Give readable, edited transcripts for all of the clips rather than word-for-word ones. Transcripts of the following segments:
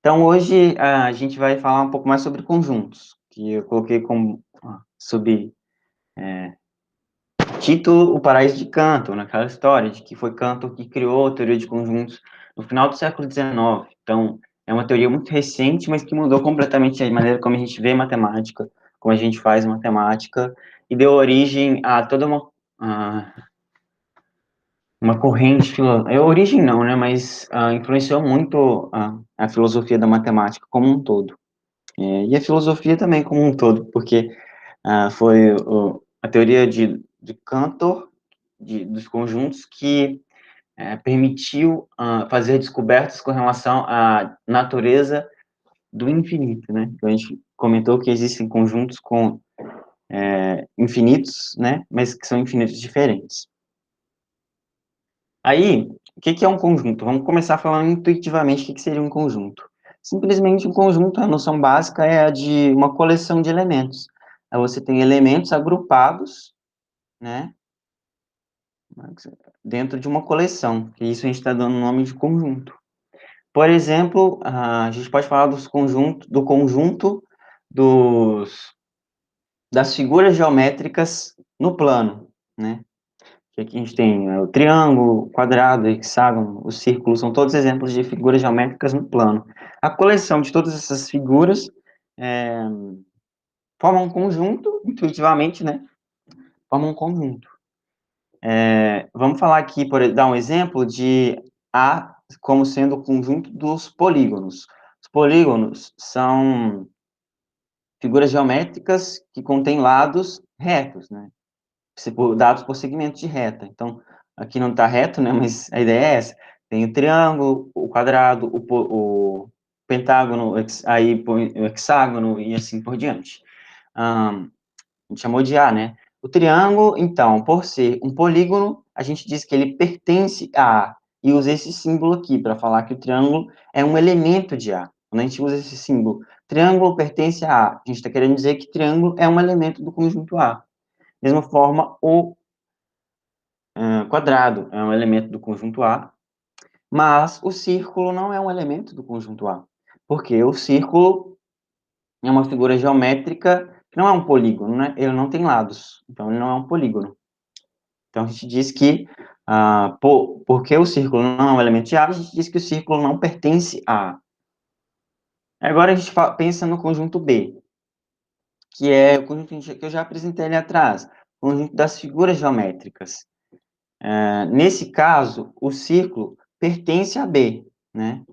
Então, hoje a gente vai falar um pouco mais sobre conjuntos, que eu coloquei como título O Paraíso de Cantor, naquela história de que foi Cantor que criou a teoria de conjuntos no final do século XIX. Então, é uma teoria muito recente, mas que mudou completamente a maneira como a gente vê matemática, como a gente faz matemática, e deu origem a toda uma corrente, origem não, né, mas influenciou muito a filosofia da matemática como um todo. E a filosofia também como um todo, porque foi a teoria de Cantor, dos conjuntos, que permitiu fazer descobertas com relação à natureza do infinito, né? Então, a gente comentou que existem conjuntos com infinitos, né? Mas que são infinitos diferentes. Aí, o que é um conjunto? Vamos começar falando intuitivamente o que seria um conjunto. Simplesmente um conjunto, a noção básica é a de uma coleção de elementos. Aí você tem elementos agrupados, né, dentro de uma coleção, que isso a gente está dando o nome de conjunto. Por exemplo, a gente pode falar do conjunto das figuras geométricas no plano, né? Que aqui a gente tem o triângulo, o quadrado, o hexágono, o círculo, são todos exemplos de figuras geométricas no plano. A coleção de todas essas figuras é, forma um conjunto, intuitivamente, né? Forma um conjunto. Vamos falar aqui, dar um exemplo de A como sendo o conjunto dos polígonos. Os polígonos são figuras geométricas que contêm lados retos, né? Dados por segmentos de reta. Então, aqui não está reto, né? Mas a ideia é essa. Tem o triângulo, o quadrado, o pentágono, aí o hexágono e assim por diante. A gente chamou de A, né? O triângulo, então, por ser um polígono, a gente diz que ele pertence a A. E usa esse símbolo aqui para falar que o triângulo é um elemento de A. Quando a gente usa esse símbolo, triângulo pertence a A, a gente está querendo dizer que triângulo é um elemento do conjunto A. Mesma forma, o quadrado é um elemento do conjunto A, mas o círculo não é um elemento do conjunto A, porque o círculo é uma figura geométrica que não é um polígono, né? Ele não tem lados, então ele não é um polígono. Então a gente diz que, porque o círculo não é um elemento de A, a gente diz que o círculo não pertence a A. Agora a gente pensa no conjunto B, que é o conjunto que eu já apresentei ali atrás, o conjunto das figuras geométricas. Nesse caso, o círculo pertence a B, né?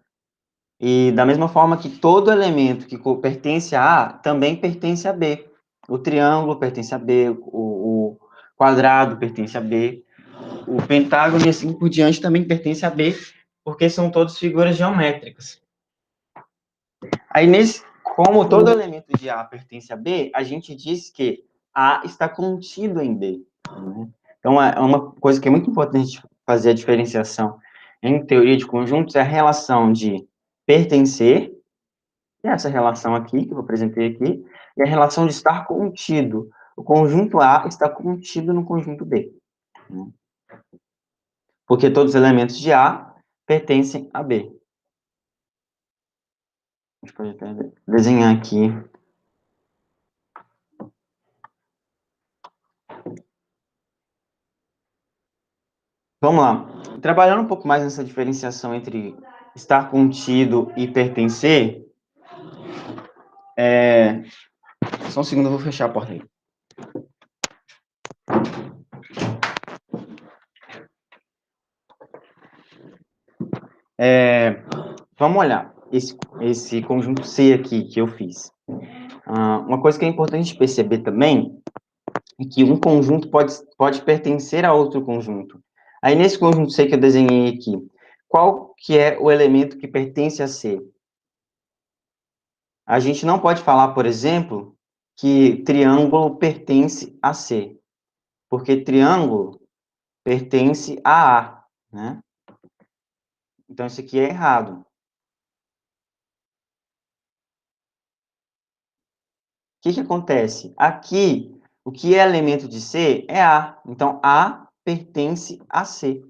E da mesma forma que todo elemento que pertence a A também pertence a B. O triângulo pertence a B, o quadrado pertence a B, o pentágono e assim por diante também pertence a B, porque são todas figuras geométricas. Aí, como todo elemento de A pertence a B, a gente diz que A está contido em B. Né? Então, é uma coisa que é muito importante fazer a diferenciação em teoria de conjuntos é a relação de pertencer, que é essa relação aqui, que eu apresentei aqui, e a relação de estar contido. O conjunto A está contido no conjunto B. Né? Porque todos os elementos de A pertencem a B. A gente pode até desenhar aqui. Vamos lá. Trabalhando um pouco mais nessa diferenciação entre estar contido e pertencer, só um segundo, eu vou fechar a porta aí. Vamos olhar esse conjunto C aqui que eu fiz. Uma coisa que é importante perceber também é que um conjunto pode pertencer a outro conjunto. Aí, nesse conjunto C que eu desenhei aqui, qual que é o elemento que pertence a C? A gente não pode falar, por exemplo, que triângulo pertence a C, porque triângulo pertence a A, né? Então, isso aqui é errado. O que acontece? Aqui, o que é elemento de C é A. Então, A pertence a C,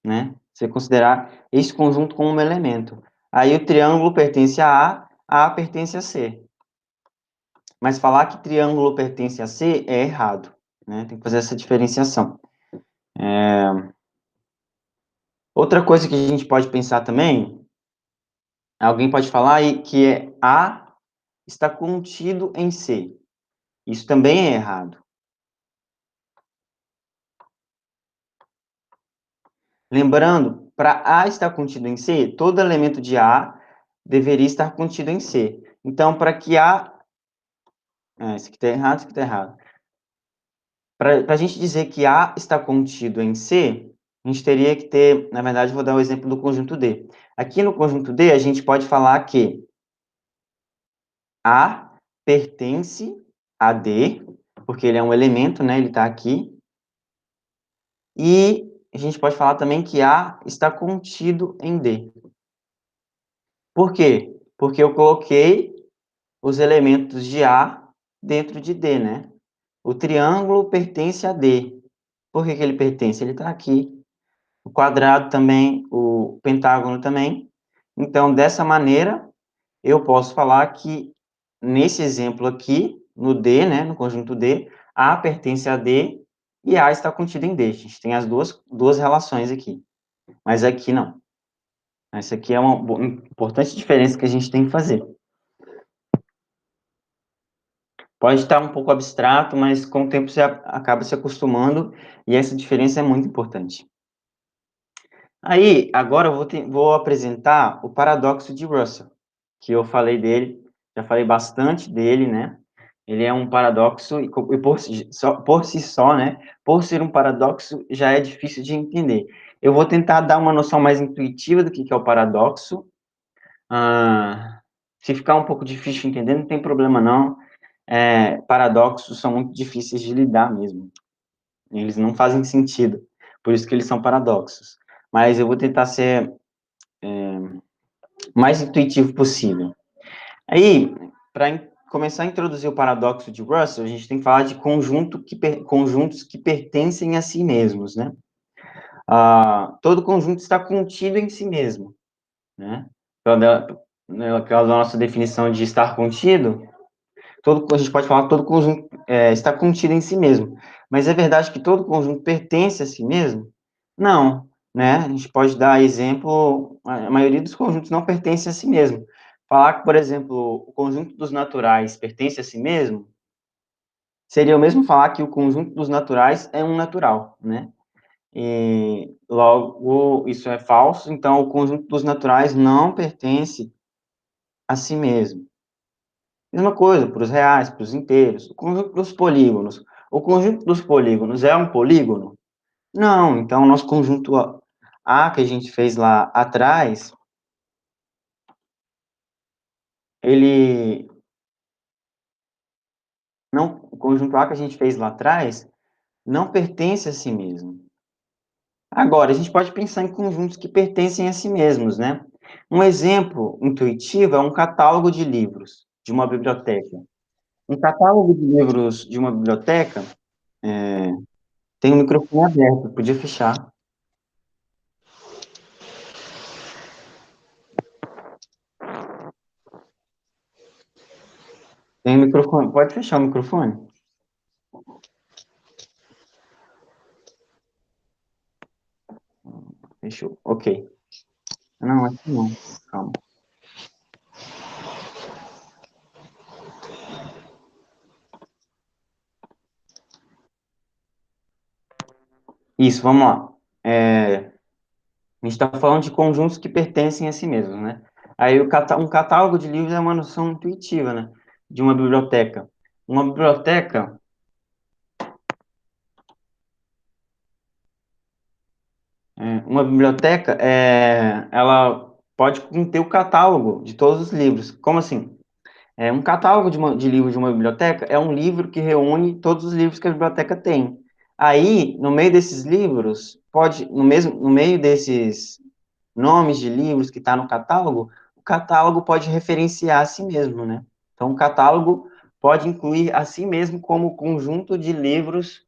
né? Você considerar esse conjunto como um elemento. Aí o triângulo pertence a pertence a C. Mas falar que triângulo pertence a C é errado, né? Tem que fazer essa diferenciação. Outra coisa que a gente pode pensar também, alguém pode falar aí que A está contido em C. Isso também é errado. Lembrando, para A estar contido em C, todo elemento de A deveria estar contido em C. Então, para que A... isso aqui está errado, isso aqui está errado. Para a gente dizer que A está contido em C, a gente teria que ter... Na verdade, vou dar o exemplo do conjunto D. Aqui no conjunto D, a gente pode falar que A pertence a D, porque ele é um elemento, né? Ele está aqui. E a gente pode falar também que A está contido em D. Por quê? Porque eu coloquei os elementos de A dentro de D, né? O triângulo pertence a D. Por que ele pertence? Ele está aqui. O quadrado também, o pentágono também. Então, dessa maneira, eu posso falar que, nesse exemplo aqui, no D, né, no conjunto D, A pertence a D e A está contido em D. A gente tem as duas relações aqui. Mas aqui não. Essa aqui é uma importante diferença que a gente tem que fazer. Pode estar um pouco abstrato, mas com o tempo você acaba se acostumando e essa diferença é muito importante. Aí, agora eu vou apresentar o paradoxo de Russell, que eu falei dele, já falei bastante dele, né? Ele é um paradoxo e por si só, né? Por ser um paradoxo, já é difícil de entender. Eu vou tentar dar uma noção mais intuitiva do que é o paradoxo. Se ficar um pouco difícil de entender, não tem problema não. Paradoxos são muito difíceis de lidar mesmo. Eles não fazem sentido, por isso que eles são paradoxos. Mas eu vou tentar ser mais intuitivo possível. Aí, para começar a introduzir o paradoxo de Russell, a gente tem que falar de conjuntos que pertencem a si mesmos, né? Todo conjunto está contido em si mesmo, né? Aquela nossa definição de estar contido, a gente pode falar que todo conjunto está contido em si mesmo. Mas é verdade que todo conjunto pertence a si mesmo? Não, né? A gente pode dar exemplo, a maioria dos conjuntos não pertence a si mesmo. Falar que, por exemplo, o conjunto dos naturais pertence a si mesmo, seria o mesmo falar que o conjunto dos naturais é um natural, né? E logo, isso é falso, então o conjunto dos naturais não pertence a si mesmo. Mesma coisa para os reais, para os inteiros, o conjunto dos polígonos. O conjunto dos polígonos é um polígono? Não, então o nosso conjunto A que a gente fez lá atrás, ele não, o conjunto A que a gente fez lá atrás não pertence a si mesmo. Agora, a gente pode pensar em conjuntos que pertencem a si mesmos, né? Um exemplo intuitivo é um catálogo de livros de uma biblioteca. Um catálogo de livros de uma biblioteca tem um microfone aberto, podia fechar. Tem microfone. Pode fechar o microfone? Fechou. Ok. Não, aqui não. Calma. Isso, vamos lá. A gente está falando de conjuntos que pertencem a si mesmos, né? Aí um catálogo de livros é uma noção intuitiva, né? De uma biblioteca. Uma biblioteca, ela pode conter o catálogo de todos os livros. Como assim? Um catálogo de livros de uma biblioteca é um livro que reúne todos os livros que a biblioteca tem. Aí, no meio desses livros, no meio desses nomes de livros que está no catálogo, o catálogo pode referenciar a si mesmo, né? Então, o catálogo pode incluir a si mesmo como conjunto de livros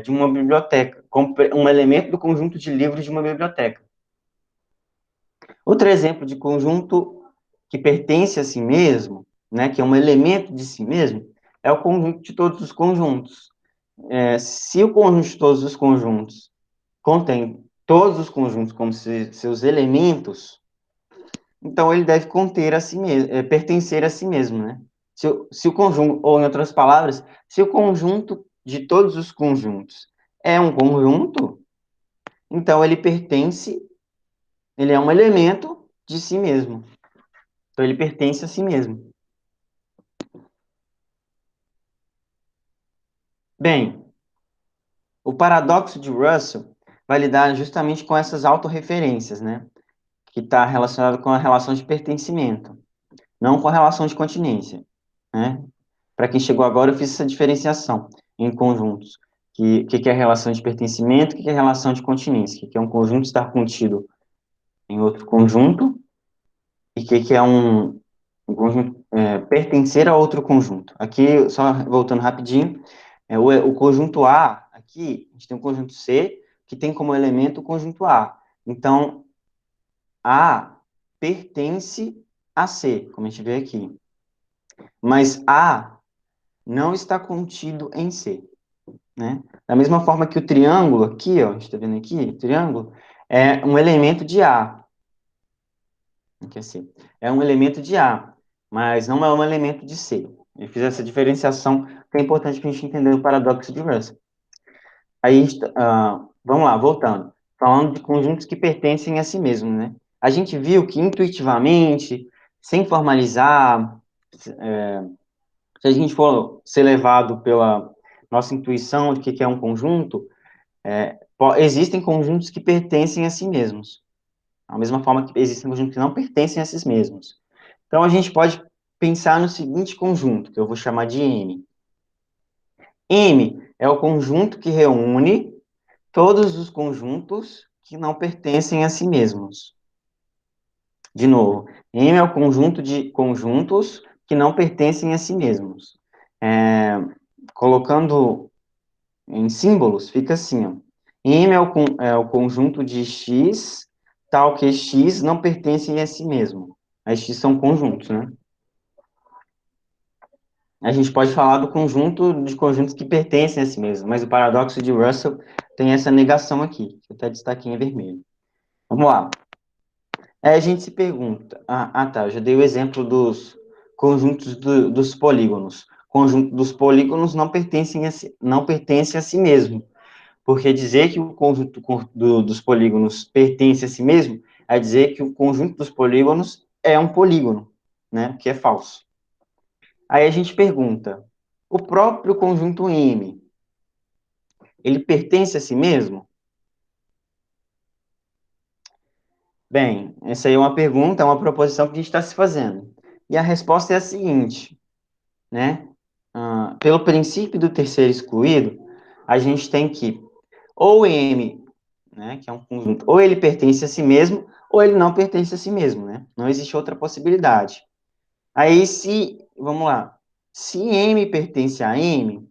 de uma biblioteca, como um elemento do conjunto de livros de uma biblioteca. Outro exemplo de conjunto que pertence a si mesmo, né, que é um elemento de si mesmo, é o conjunto de todos os conjuntos. Se o conjunto de todos os conjuntos contém todos os conjuntos como seus elementos, então ele deve conter a si mesmo, pertencer a si mesmo, né? Se o conjunto, ou em outras palavras, se o conjunto de todos os conjuntos é um conjunto, então ele pertence, ele é um elemento de si mesmo. Então ele pertence a si mesmo. Bem, o paradoxo de Russell vai lidar justamente com essas autorreferências, né? Que está relacionado com a relação de pertencimento, não com a relação de continência, né? Para quem chegou agora, eu fiz essa diferenciação em conjuntos. Que é a relação de pertencimento, que é a relação de continência, que é um conjunto estar contido em outro conjunto, e que é um conjunto pertencer a outro conjunto. Aqui, só voltando rapidinho, o conjunto A, aqui, a gente tem um conjunto C, que tem como elemento o conjunto A. Então, A pertence a C, como a gente vê aqui. Mas A não está contido em C, né? Da mesma forma que o triângulo aqui, ó, a gente está vendo aqui, o triângulo, é um elemento de A. Aqui é C. É um elemento de A, mas não é um elemento de C. Eu fiz essa diferenciação que é importante para a gente entender o paradoxo de Russell. Aí, vamos lá, voltando. Falando de conjuntos que pertencem a si mesmo, né? A gente viu que intuitivamente, sem formalizar, se a gente for ser levado pela nossa intuição de que é um conjunto, existem conjuntos que pertencem a si mesmos. Da mesma forma que existem conjuntos que não pertencem a si mesmos. Então, a gente pode pensar no seguinte conjunto, que eu vou chamar de M. M é o conjunto que reúne todos os conjuntos que não pertencem a si mesmos. De novo, M é o conjunto de conjuntos que não pertencem a si mesmos. Colocando em símbolos, fica assim, ó. M é o conjunto de X, tal que X não pertencem a si mesmo. As X são conjuntos, né? A gente pode falar do conjunto de conjuntos que pertencem a si mesmo, mas o paradoxo de Russell tem essa negação aqui, que eu até destaquei em vermelho. Vamos lá. Aí a gente se pergunta, tá, eu já dei o exemplo dos conjuntos dos polígonos. Conjunto dos polígonos não pertence a si mesmo, porque dizer que o conjunto dos polígonos pertence a si mesmo é dizer que o conjunto dos polígonos é um polígono, né, que é falso. Aí a gente pergunta, o próprio conjunto M, ele pertence a si mesmo? Bem, essa aí é uma pergunta, é uma proposição que a gente está se fazendo. E a resposta é a seguinte, né? Pelo princípio do terceiro excluído, a gente tem que ou M, né, que é um conjunto, ou ele pertence a si mesmo, ou ele não pertence a si mesmo, né? Não existe outra possibilidade. Aí, vamos lá, se M pertence a M,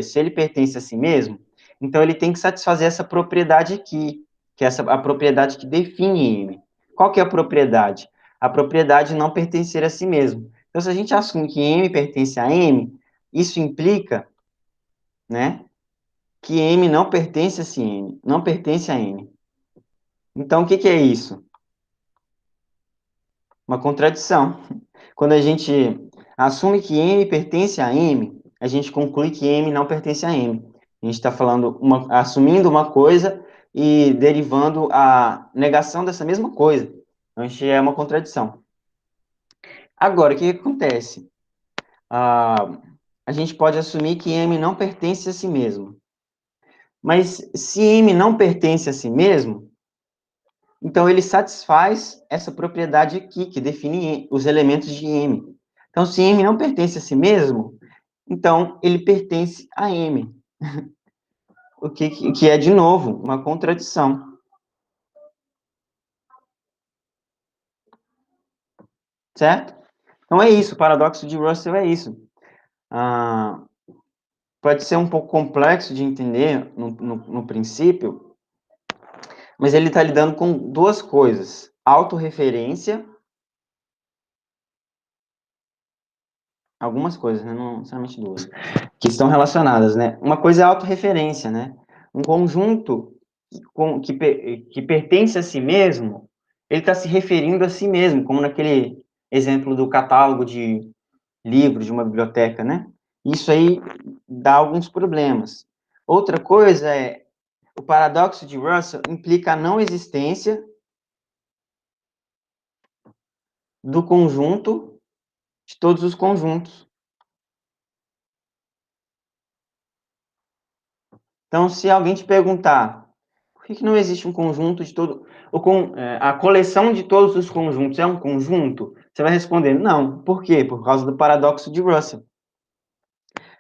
se ele pertence a si mesmo, então ele tem que satisfazer essa propriedade aqui, que é a propriedade que define M. Qual que é a propriedade? A propriedade de não pertencer a si mesmo. Então, se a gente assume que M pertence a M, isso implica, né, que M não pertence a si M, não pertence a M. Então, o que que é isso? Uma contradição. Quando a gente assume que M pertence a M, a gente conclui que M não pertence a M. A gente está assumindo uma coisa e derivando a negação dessa mesma coisa. Então, a gente é uma contradição. Agora, o que que acontece? A gente pode assumir que M não pertence a si mesmo. Mas se M não pertence a si mesmo, então ele satisfaz essa propriedade aqui, que define os elementos de M. Então, se M não pertence a si mesmo, então ele pertence a M. Que é, de novo, uma contradição. Certo? Então é isso, o paradoxo de Russell é isso. Ah, pode ser um pouco complexo de entender no princípio, mas ele está lidando com duas coisas. autorreferência, algumas coisas, né? Não necessariamente duas, que estão relacionadas, né? Uma coisa é a autorreferência, né? Um conjunto que pertence a si mesmo, ele está se referindo a si mesmo, como naquele exemplo do catálogo de livros de uma biblioteca, né? Isso aí dá alguns problemas. Outra coisa é o paradoxo de Russell implica a não existência do conjunto de todos os conjuntos. Então, se alguém te perguntar por que não existe um conjunto de todo, a coleção de todos os conjuntos é um conjunto, você vai responder não. Por quê? Por causa do paradoxo de Russell.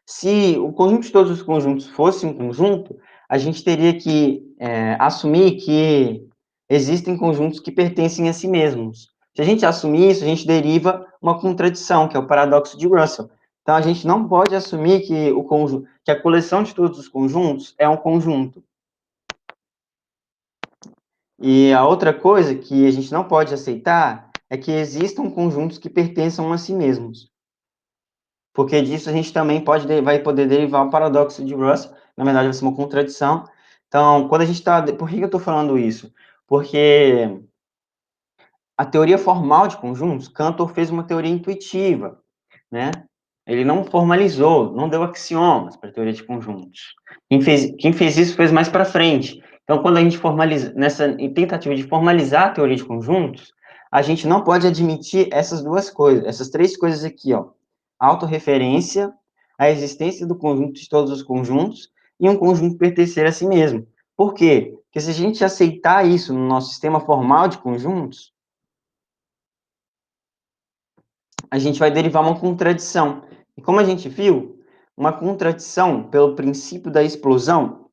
Se o conjunto de todos os conjuntos fosse um conjunto, a gente teria que assumir que existem conjuntos que pertencem a si mesmos. Se a gente assumir isso, a gente deriva uma contradição, que é o paradoxo de Russell. Então, a gente não pode assumir que que a coleção de todos os conjuntos é um conjunto. E a outra coisa que a gente não pode aceitar é que existam conjuntos que pertençam a si mesmos. Porque disso a gente também vai poder derivar um paradoxo de Russell, na verdade vai ser uma contradição. Então, quando a gente está... Por que eu estou falando isso? Porque a teoria formal de conjuntos, Cantor fez uma teoria intuitiva, né? Ele não formalizou, não deu axiomas para a teoria de conjuntos. Quem fez isso fez mais para frente. Então, quando a gente formaliza, nessa tentativa de formalizar a teoria de conjuntos, a gente não pode admitir essas duas coisas, essas três coisas aqui, ó. Autorreferência, a existência do conjunto de todos os conjuntos e um conjunto pertencer a si mesmo. Por quê? Porque se a gente aceitar isso no nosso sistema formal de conjuntos, a gente vai derivar uma contradição. E como a gente viu, uma contradição, pelo princípio da explosão,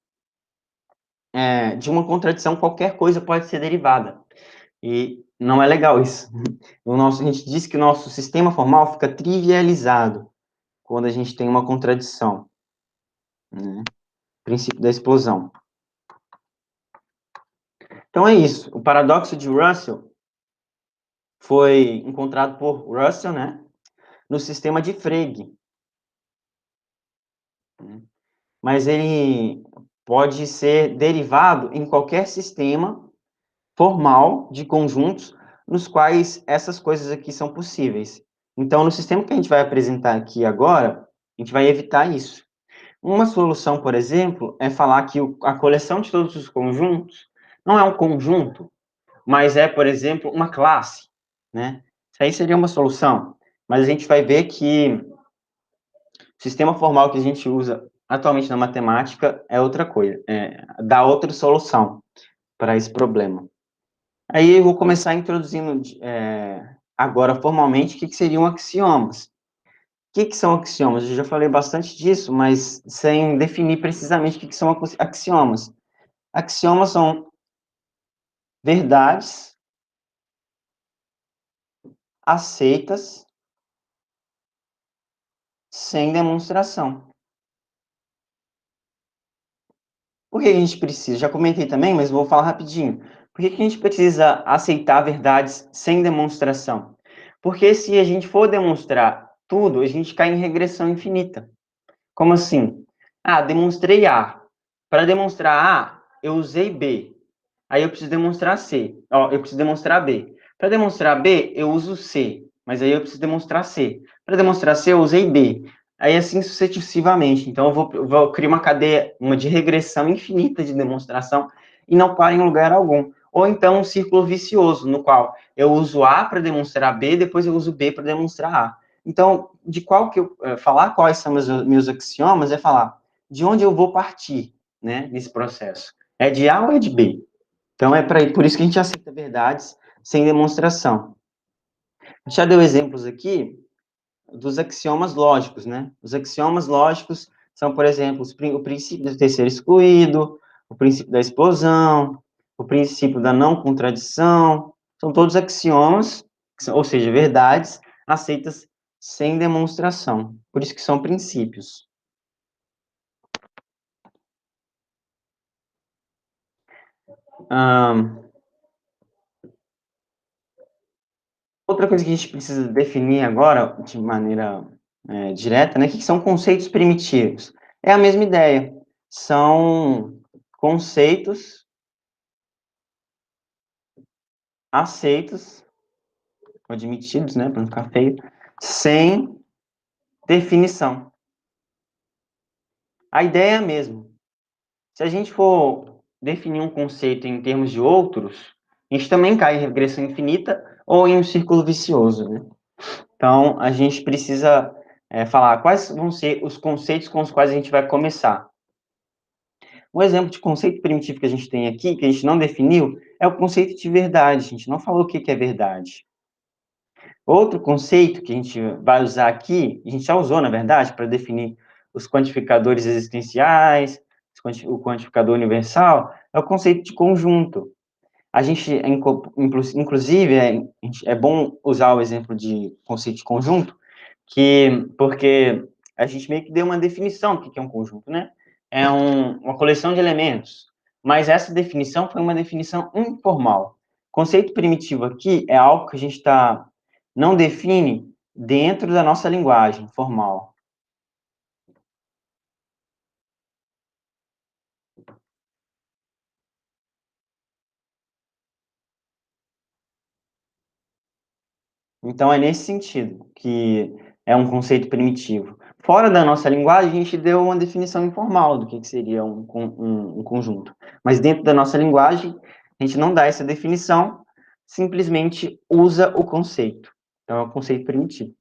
de uma contradição qualquer coisa pode ser derivada. E não é legal isso. A gente diz que o nosso sistema formal fica trivializado quando a gente tem uma contradição. Né? Princípio da explosão. Então é isso. O paradoxo de Russell foi encontrado por Russell, né, no sistema de Frege. Mas ele pode ser derivado em qualquer sistema formal de conjuntos nos quais essas coisas aqui são possíveis. Então, no sistema que a gente vai apresentar aqui agora, a gente vai evitar isso. Uma solução, por exemplo, é falar que a coleção de todos os conjuntos não é um conjunto, mas é, por exemplo, uma classe, né? Isso aí seria uma solução, mas a gente vai ver que o sistema formal que a gente usa atualmente na matemática é outra coisa, dá outra solução para esse problema. Aí eu vou começar introduzindo agora formalmente o que seriam axiomas. O que são axiomas? Eu já falei bastante disso, mas sem definir precisamente o que são axiomas. Axiomas são verdades aceitas sem demonstração. Por que a gente precisa? Já comentei também, mas vou falar rapidinho. Por que a gente precisa aceitar verdades sem demonstração? Porque se a gente for demonstrar tudo, a gente cai em regressão infinita. Como assim? Ah, demonstrei A. Para demonstrar A, eu usei B. Aí eu preciso demonstrar C. Ó, eu preciso demonstrar B. Para demonstrar B, eu uso C. Mas aí eu preciso demonstrar C. Para demonstrar C, eu usei D. Aí assim sucessivamente. Então eu vou criar uma cadeia, uma de regressão infinita de demonstração e não para em lugar algum. Ou então um círculo vicioso, no qual eu uso A para demonstrar B, depois eu uso B para demonstrar A. Então, falar quais são meus axiomas é falar de onde eu vou partir, né, nesse processo. É de A ou é de B? Então, por isso que a gente aceita verdades sem demonstração. Já deu exemplos aqui dos axiomas lógicos, né? Os axiomas lógicos são, por exemplo, o princípio do terceiro excluído, o princípio da explosão, o princípio da não contradição. São todos axiomas, ou seja, verdades aceitas sem demonstração. Por isso que são princípios. Outra coisa que a gente precisa definir agora, de maneira, direta, né, o que que são conceitos primitivos? É a mesma ideia, são conceitos aceitos, ou admitidos, né, para não ficar feio, sem definição. A ideia é a mesma. Se a gente for definir um conceito em termos de outros, a gente também cai em regressão infinita ou em um círculo vicioso, né? Então, a gente precisa falar quais vão ser os conceitos com os quais a gente vai começar. Um exemplo de conceito primitivo que a gente tem aqui, que a gente não definiu, é o conceito de verdade. A gente não falou o que é verdade. Outro conceito que a gente vai usar aqui, a gente já usou, na verdade, para definir os quantificadores existenciais, o quantificador universal, é o conceito de conjunto. A gente, inclusive, é bom usar o exemplo de conceito de conjunto, porque a gente meio que deu uma definição do que é um conjunto, né? É uma coleção de elementos. Mas essa definição foi uma definição informal. Conceito primitivo aqui é algo que a gente não define dentro da nossa linguagem formal. Então, é nesse sentido que é um conceito primitivo. Fora da nossa linguagem, a gente deu uma definição informal do que seria um conjunto. Mas dentro da nossa linguagem, a gente não dá essa definição, simplesmente usa o conceito. Então, é um conceito primitivo.